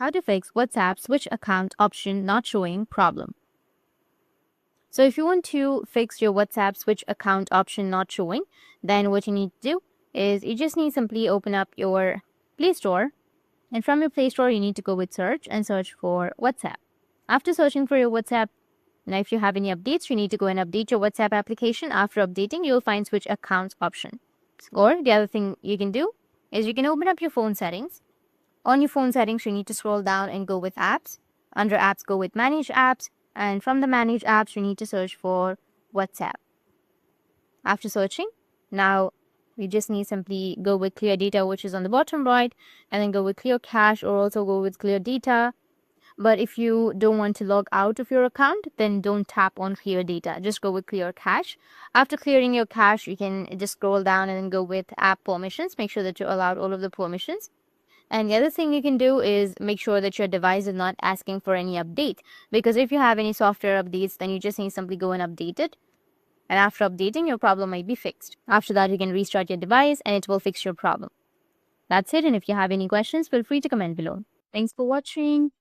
how to fix WhatsApp switch account option not showing problem. So if you want to fix your WhatsApp switch account option not showing, then what you need to do is you just need simply open up your Play Store, and from your Play Store you need to go with search and search for WhatsApp. After searching for your WhatsApp, now if you have any updates, you need to go and update your WhatsApp application. After updating, you'll find switch accounts option. Or the other thing you can do is you can open up your phone settings. On your phone settings, you need to scroll down and go with apps. Under apps, go with manage apps. And from the manage apps, you need to search for WhatsApp. After searching, now we just need simply go with clear data, which is on the bottom right, and then go with clear cache, or also go with clear data. But if you don't want to log out of your account, then don't tap on clear data. Just go with clear cache. After clearing your cache, you can just scroll down and then go with app permissions. Make sure that you allowed all of the permissions. And the other thing you can do is make sure that your device is not asking for any update. Because if you have any software updates, then you just need to simply go and update it. And after updating, your problem might be fixed. After that, you can restart your device and it will fix your problem. That's it. And if you have any questions, feel free to comment below. Thanks for watching.